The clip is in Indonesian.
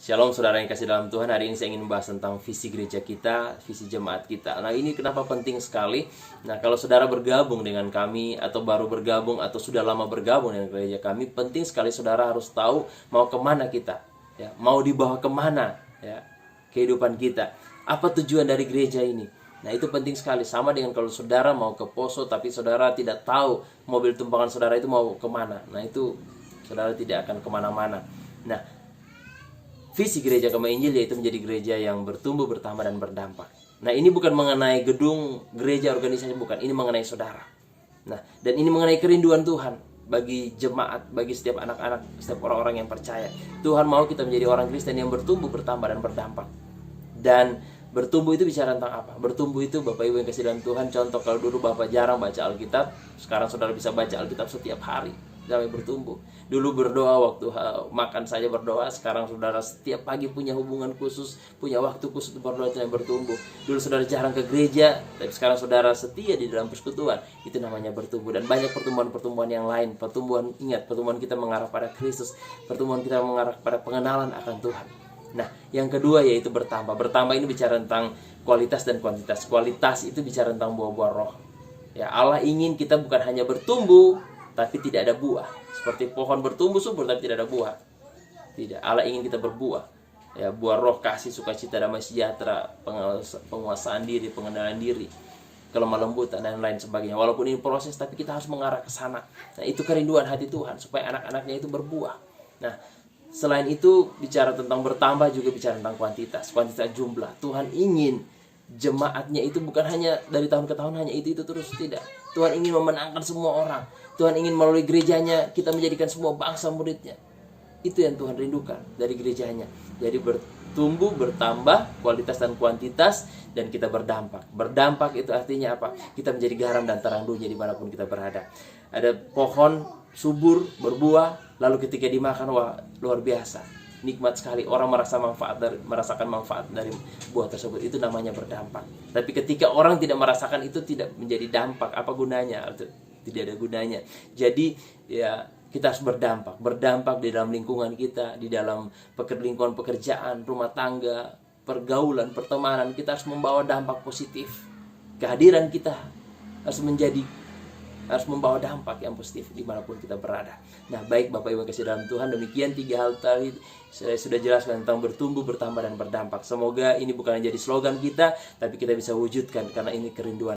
Shalom saudara yang kasih dalam Tuhan. Hari ini saya ingin membahas tentang visi gereja kita, visi jemaat kita. Nah, ini kenapa penting sekali. Nah, kalau saudara bergabung dengan kami, atau baru bergabung, atau sudah lama bergabung dengan gereja kami, penting sekali saudara harus tahu mau kemana kita, ya, mau dibawa kemana, ya, kehidupan kita. Apa tujuan dari gereja ini? Nah, itu penting sekali. Sama dengan kalau saudara mau ke Poso, tapi saudara tidak tahu mobil tumpangan saudara itu mau kemana. Nah, itu saudara tidak akan kemana-mana. Nah, visi gereja Kemah Injil yaitu menjadi gereja yang bertumbuh, bertambah, dan berdampak. Nah, ini bukan mengenai gedung, gereja, organisasi, bukan. Ini mengenai saudara. Nah, dan ini mengenai kerinduan Tuhan bagi jemaat, bagi setiap anak-anak, setiap orang-orang yang percaya. Tuhan mau kita menjadi orang Kristen yang bertumbuh, bertambah, dan berdampak. Dan bertumbuh itu bicara tentang apa? Bertumbuh itu, Bapak Ibu yang kasih dalam Tuhan, contoh kalau dulu Bapak jarang baca Alkitab, sekarang saudara bisa baca Alkitab setiap hari sampai bertumbuh. Dulu berdoa waktu makan saja berdoa, sekarang saudara setiap pagi punya hubungan khusus, punya waktu khusus untuk berdoa, itu yang bertumbuh. Dulu saudara jarang ke gereja, tapi sekarang saudara setia di dalam persekutuan, itu namanya bertumbuh. Dan banyak pertumbuhan-pertumbuhan yang lain. Pertumbuhan kita mengarah pada Kristus, pertumbuhan kita mengarah pada pengenalan akan Tuhan. Nah, yang kedua yaitu bertambah. Bertambah ini bicara tentang kualitas dan kuantitas. Kualitas itu bicara tentang buah-buah roh. Ya, Allah ingin kita bukan hanya bertumbuh, tapi tidak ada buah. Seperti pohon bertumbuh subur tapi tidak ada buah. Tidak, Allah ingin kita berbuah. Ya, buah roh, kasih, sukacita, damai sejahtera, penguasaan diri, pengenalan diri, kelemah lembutan, dan lain sebagainya. Walaupun ini proses, tapi kita harus mengarah ke sana. Nah, itu kerinduan hati Tuhan, supaya anak-anaknya itu berbuah. Nah, selain itu, bicara tentang bertambah juga bicara tentang kuantitas. Kuantitas jumlah. Tuhan ingin jemaatnya itu bukan hanya dari tahun ke tahun hanya itu terus, tidak. Tuhan ingin memenangkan semua orang. Tuhan ingin melalui gerejanya kita menjadikan semua bangsa muridnya. Itu yang Tuhan rindukan dari gerejanya. Jadi bertumbuh, bertambah, kualitas dan kuantitas, dan kita berdampak. Berdampak itu artinya apa? Kita menjadi garam dan terang dunia dimanapun kita berada. Ada pohon subur, berbuah, lalu ketika dimakan, wah, luar biasa, nikmat sekali. Orang merasakan manfaat dari buah tersebut. Itu namanya berdampak. Tapi ketika orang tidak merasakan, itu tidak menjadi dampak. Apa gunanya? Tidak ada gunanya. Jadi ya, kita harus berdampak di dalam lingkungan kita, di dalam lingkungan pekerjaan, rumah tangga, pergaulan, pertemanan. Kita harus membawa dampak positif. Kehadiran kita harus membawa dampak yang positif dimanapun kita berada. Nah, baik Bapak Ibu kasih dalam Tuhan, demikian 3 hal tadi saya sudah jelaskan tentang bertumbuh, bertambah, dan berdampak. Semoga ini bukan jadi slogan kita, tapi kita bisa wujudkan, karena ini kerinduan